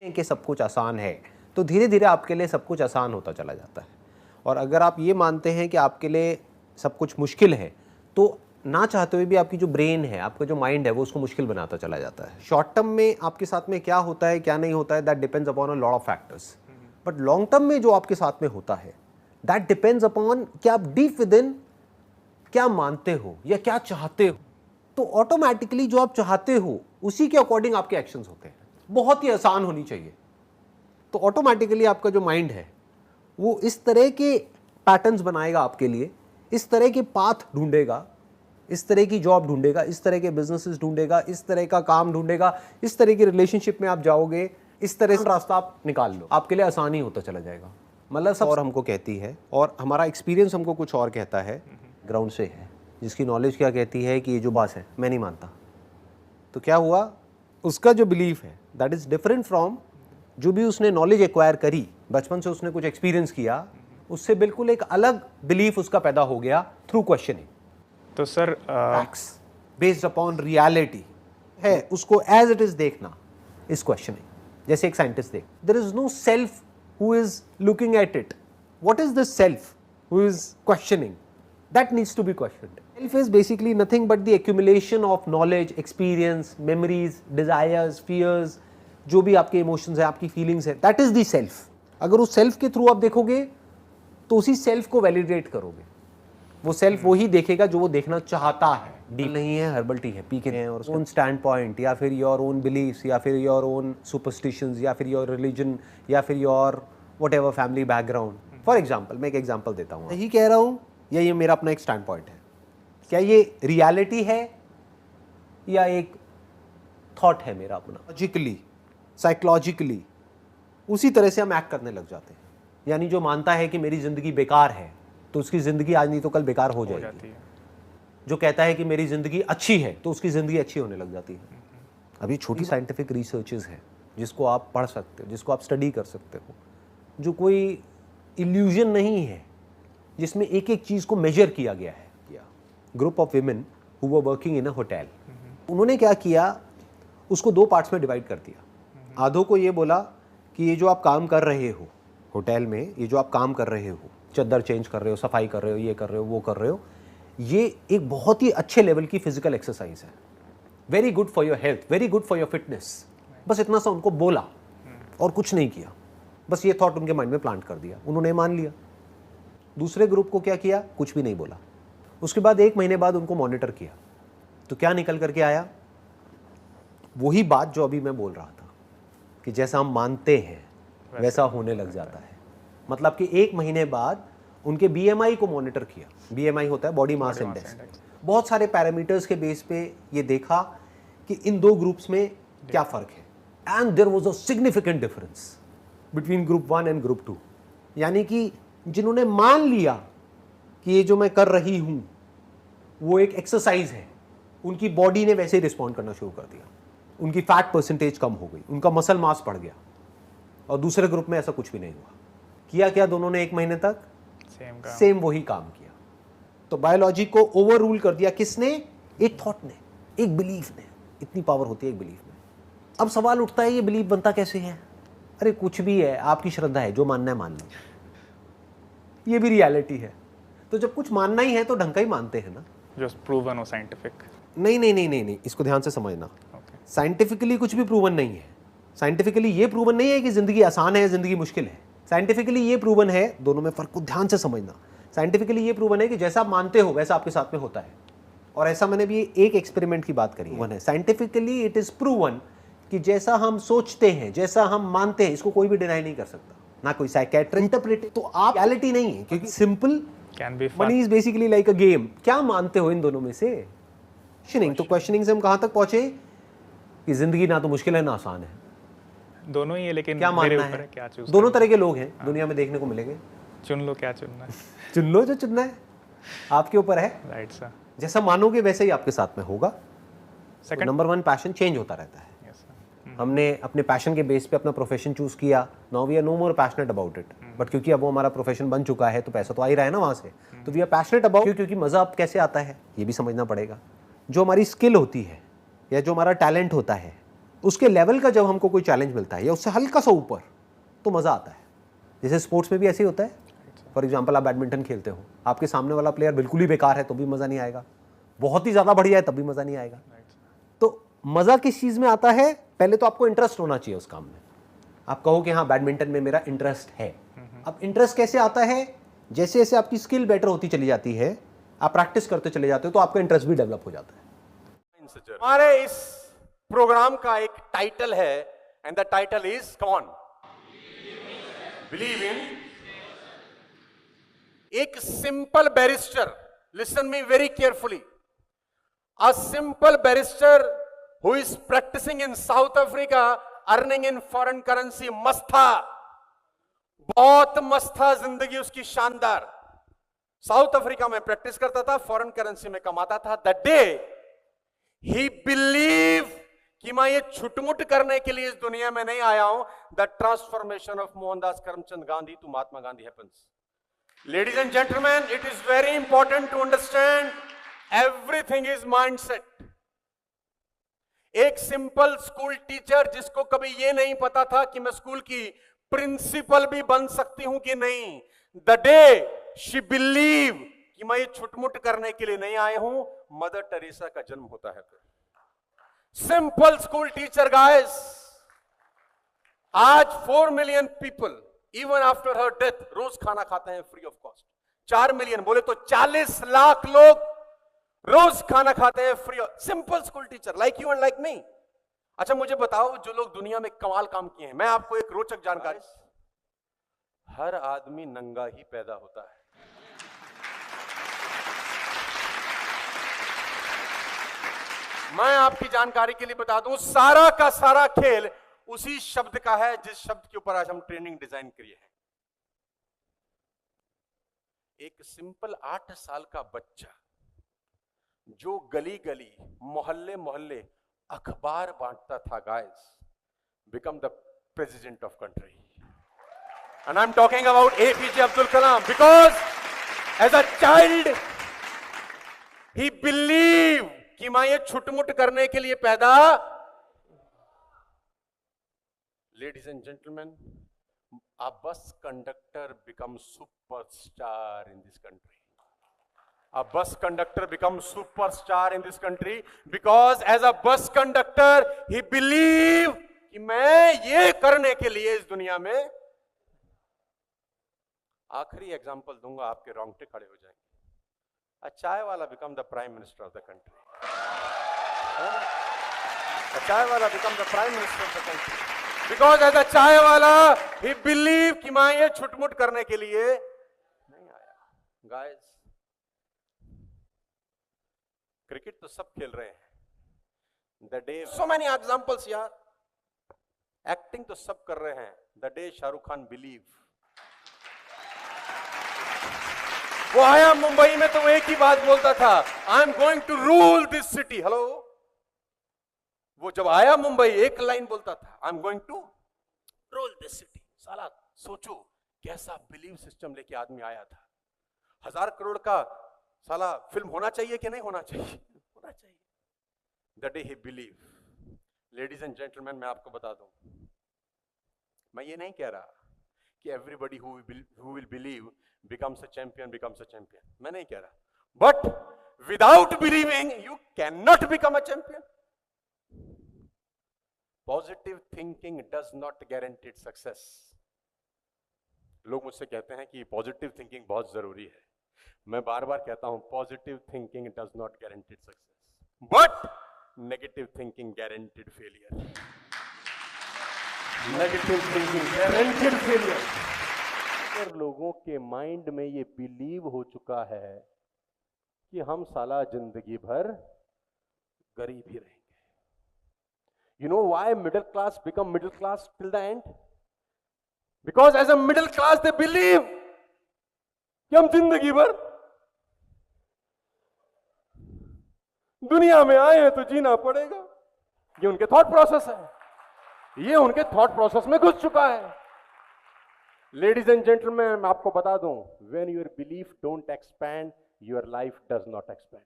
कि सब कुछ आसान है तो धीरे धीरे आपके लिए सब कुछ आसान होता चला जाता है। और अगर आप ये मानते हैं कि आपके लिए सब कुछ मुश्किल है तो ना चाहते हुए भी आपकी जो ब्रेन है, आपका जो माइंड है, वो उसको मुश्किल बनाता चला जाता है। शॉर्ट टर्म में आपके साथ में क्या होता है क्या नहीं होता है, that depends upon a lot of factors. But long term में जो आपके साथ में होता है दैट डिपेंड्स अपॉन कि आप डीप विद इन क्या मानते हो या क्या चाहते हो। तो ऑटोमेटिकली जो आप चाहते हो उसी के अकॉर्डिंग आपके एक्शंस होते हैं। बहुत ही आसान होनी चाहिए तो ऑटोमेटिकली आपका जो माइंड है वो इस तरह के पैटर्न्स बनाएगा आपके लिए, इस तरह के पाथ ढूंढेगा, इस तरह की जॉब ढूंढेगा, इस तरह के बिजनेसेस ढूंढेगा, इस तरह का काम ढूंढेगा, इस तरह की रिलेशनशिप में आप जाओगे, इस तरह से रास्ता आप निकाल लो, आपके लिए आसानी होता चला जाएगा। मतलब सब और हमको कहती है और हमारा एक्सपीरियंस हमको कुछ और कहता है, ग्राउंड से है, जिसकी नॉलेज क्या कहती है कि ये जो बात है मैं नहीं मानता। तो क्या हुआ, उसका जो बिलीफ है दैट इज डिफरेंट फ्रॉम जो भी उसने नॉलेज एक्वायर करी, बचपन से उसने कुछ एक्सपीरियंस किया, उससे बिल्कुल एक अलग बिलीफ उसका पैदा हो गया थ्रू क्वेश्चनिंग। तो sir facts based upon reality है, उसको एज इट इज देखना इज क्वेश्चनिंग। जैसे एक साइंटिस्ट देख, there is no self who is looking at it, what is this self who is questioning, that needs to be questioned. Self is basically nothing but the accumulation of knowledge, experience, memories, desires, fears, जो भी आपके emotions है, आपकी feelings है, that is the self. अगर उस self के through आप देखोगे तो उसी सेल्फ को वैलिडेट करोगे। वो सेल्फ वही देखेगा जो वो देखना चाहता है। डील नहीं है, हर्बल टी है, पी के हैं, और ओन स्टैंड पॉइंट या फिर योर ओन बिलीव्स या फिर योर ओन सुपरस्टिशंस या फिर योर रिलीजन या फिर your what ever family background. For example, मैं एक एग्जाम्पल देता हूँ, यही कह रहा हूँ या ये मेरा अपना एक स्टैंड पॉइंट है, क्या ये रियलिटी है या एक थॉट है मेरा अपना। लॉजिकली, साइकोलॉजिकली उसी तरह से हम एक्ट करने लग जाते हैं। यानी जो मानता है कि मेरी ज़िंदगी बेकार है तो उसकी ज़िंदगी आज नहीं तो कल बेकार हो जाएगी। जो कहता है कि मेरी ज़िंदगी अच्छी है तो उसकी ज़िंदगी अच्छी होने लग जाती है। अभी छोटी साइंटिफिक रिसर्चेज हैं जिसको आप पढ़ सकते हो, जिसको आप स्टडी कर सकते हो, जो कोई इल्यूजन नहीं है, जिसमें एक एक चीज़ को मेजर किया गया है। Group of women who were working in a hotel, उन्होंने क्या किया, उसको दो पार्ट्स में डिवाइड कर दिया। आधों को ये बोला कि ये जो आप काम कर रहे हो होटल में, ये जो आप काम कर रहे हो, चद्दर चेंज कर रहे हो, सफाई कर रहे हो, ये कर रहे हो, वो कर रहे हो, ये एक बहुत ही अच्छे लेवल की फिजिकल एक्सरसाइज है, very good for your health, very good for your fitness. बस इतना सा उनको बोला और कुछ नहीं किया, बस ये थॉट उनके माइंड में प्लांट कर दिया, उन्होंने मान लिया। दूसरे ग्रुप को क्या किया, कुछ भी नहीं बोला। उसके बाद 1 महीने बाद उनको मॉनिटर किया तो क्या निकल करके आया, वही बात जो अभी मैं बोल रहा था कि जैसा हम मानते हैं वैसा होने लग जाता है। मतलब कि 1 महीने बाद उनके BMI को मॉनिटर किया। BMI होता है बॉडी मास इंडेक्स। बहुत सारे पैरामीटर्स के बेस पे ये देखा कि इन दो ग्रुप्स में क्या फ़र्क है, and there was a significant difference between group 1 and group 2। यानी कि जिन्होंने मान लिया कि ये जो मैं कर रही हूँ वो एक एक्सरसाइज है, उनकी बॉडी ने वैसे ही रिस्पॉन्ड करना शुरू कर दिया, उनकी फैट परसेंटेज कम हो गई, उनका मसल मास बढ़ गया। और दूसरे ग्रुप में ऐसा कुछ भी नहीं हुआ। किया क्या दोनों ने 1 महीने तक सेम वही काम किया। तो बायोलॉजी को ओवर रूल कर दिया किसने, एक थॉट ने, एक बिलीफ ने। इतनी पावर होती है एक बिलीफ में। अब सवाल उठता है ये बिलीफ बनता कैसे है। अरे कुछ भी है, आपकी श्रद्धा है, जो मानना है मान लो, ये भी रियलिटी है। तो जब कुछ मानना ही है तो ढंग का ही मानते हैं ना, जस्ट प्रूवन हो साइंटिफिक। नहीं, इसको ध्यान से समझना। साइंटिफिकली कुछ भी प्रूवन नहीं है। साइंटिफिकली ये प्रूवन नहीं है कि जिंदगी आसान है, जिंदगी मुश्किल है। साइंटिफिकली ये प्रूवन है, दोनों में फर्क को ध्यान से समझना। साइंटिफिकली ये प्रूवन है कि जैसा आप मानते हो वैसा आपके साथ में होता है। और ऐसा मैंने भी एक एक्सपेरिमेंट की बात करी है। साइंटिफिकली इट इज प्रूवन कि जैसा हम सोचते हैं, जैसा हम मानते हैं, इसको कोई भी डिनाई नहीं कर सकता, ना कोई साइकियाट्रिस्ट इंटरप्रेट। तो आप रियलिटी नहीं है, क्योंकि simple money is basically like a game. क्या मानते हो इन दोनों में से? क्वेश्चनिंग। तो क्वेश्चनिंग से हम कहां तक पहुंचे कि जिंदगी ना तो मुश्किल है ना आसान है, दोनों ही है। लेकिन क्या मानना है, क्या चूज, दोनों तरह के लोग हैं दुनिया में देखने को मिलेंगे। चुन लो क्या चुनना है। चुन लो जो चुनना है, आपके ऊपर है। Right sir. जैसा मानोगे वैसे ही आपके साथ में होगा। नंबर 1 पैशन चेंज होता रहता है। हमने अपने पैशन के बेस पे अपना प्रोफेशन चूज किया, now we are no more passionate about it. But क्योंकि अब वो हमारा प्रोफेशन बन चुका है तो पैसा तो आ ही रहा है ना वहाँ से, तो वी आर पैशनेट अबाउट। क्योंकि मज़ा अब कैसे आता है ये भी समझना पड़ेगा। जो हमारी स्किल होती है या जो हमारा टैलेंट होता है उसके लेवल का जब हमको कोई चैलेंज मिलता है या उससे हल्का सा ऊपर, तो मज़ा आता है। जैसे स्पोर्ट्स में भी ऐसे ही होता है। फॉर एग्जाम्पल, आप बैडमिंटन खेलते हो, आपके सामने वाला प्लेयर बिल्कुल ही बेकार है तो भी मज़ा नहीं आएगा, बहुत ही ज़्यादा बढ़िया है तब भी मज़ा नहीं आएगा। तो मज़ा किस चीज़ में आता है? पहले तो आपको इंटरेस्ट होना चाहिए उस काम में। आप कहो कि हाँ बैडमिंटन में मेरा इंटरेस्ट है। अब इंटरेस्ट कैसे आता है? जैसे जैसे आपकी स्किल बेटर होती चली जाती है, आप प्रैक्टिस करते चले जाते हो, तो आपका इंटरेस्ट भी डेवलप हो जाता है। हमारे इस प्रोग्राम का एक टाइटल है, and the title is con believe in. एक simple barrister, listen me very carefully, a simple barrister who is practising in South Africa, earning in foreign currency, मस्त था, बहुत मस्त था, जिंदगी उसकी शानदार। साउथ अफ्रीका में प्रैक्टिस करता था, फॉरेन करेंसी में कमाता था। द डे ही बिलीव कि मैं ये छुटमुट करने के लिए इस दुनिया में नहीं आया हूं, the transformation of Mohandas Karamchand Gandhi to Mahatma Gandhi happens. Ladies and gentlemen, it is very important to understand everything is mindset. एक सिंपल स्कूल टीचर जिसको कभी ये नहीं पता था कि मैं स्कूल की प्रिंसिपल भी बन सकती हूं कि नहीं, द डे शी बिलीव कि मैं ये छुटमुट करने के लिए नहीं आए हूं, मदर टेरेसा का जन्म होता है। सिंपल स्कूल टीचर गाइस, आज 4 million people even after her death रोज खाना खाते हैं फ्री ऑफ कॉस्ट। 4 मिलियन बोले तो 40 लाख लोग रोज खाना खाते हैं free of. Simple school teacher like you and like me. अच्छा मुझे बताओ, जो लोग दुनिया में कमाल काम किए हैं, मैं आपको एक रोचक जानकारी, हर आदमी नंगा ही पैदा होता है। मैं आपकी जानकारी के लिए बता दूं, सारा का सारा खेल उसी शब्द का है जिस शब्द के ऊपर आज हम ट्रेनिंग डिजाइन किए हैं। एक सिंपल 8 साल का बच्चा जो गली गली मोहल्ले मोहल्ले अखबार बांटता था guys, become the president of country. And I am talking about APJ Abdul Kalam, because as a child he believe कि मैं ये छुटमुट करने के लिए पैदा। Ladies and gentlemen, a bus conductor becomes superstar in this country. A bus conductor becomes superstar in this country because as a bus conductor he believe कि मैं ये करने के लिए इस दुनिया में। आखिरी एग्जांपल दूंगा, आपके रोंगटे खड़े हो जाएंगे। A चाय वाला become the prime minister of the country. A चाय वाला become the prime minister of the country. Because as a चाय वाला he believe कि मैं ये छुटमुट करने के लिए नहीं आया। Guys, क्रिकेट तो सब खेल रहे हैं। The day, so many examples यार। एक्टिंग तो सब कर रहे हैं। The day Shahrukh Khan believe, वो आया मुंबई में तो एक ही बात बोलता था, I am going to rule this city. Hello, वो जब आया मुंबई एक लाइन बोलता था, I am going to rule this city. साला सोचो कैसा बिलीव सिस्टम लेके आदमी आया था। 1000 करोड़ का साला फिल्म होना चाहिए कि नहीं होना चाहिए? होना चाहिए। The day he believe. Ladies and gentleman, मैं आपको बता दूं, मैं ये नहीं कह रहा कि everybody who will believe becomes a champion, becomes a champion. मैं नहीं कह रहा, but without believing you cannot become a champion. Positive thinking does not guarantee success. लोग मुझसे कहते हैं कि पॉजिटिव थिंकिंग बहुत जरूरी है। मैं बार बार कहता हूं, positive thinking does not guarantee success, but negative thinking guaranteed failure. Negative thinking guaranteed failure. लोगों के माइंड में ये बिलीव हो चुका है कि हम साला जिंदगी भर गरीब ही रहेंगे। You know why middle class become middle class till the end? Because as a middle class they believe कि हम जिंदगी भर दुनिया में आए हैं तो जीना पड़ेगा। ये उनके थॉट प्रोसेस है, ये उनके थॉट प्रोसेस में घुस चुका है। Ladies and gentlemen, मैं आपको बता दूं, when your belief don't expand, your life does not expand.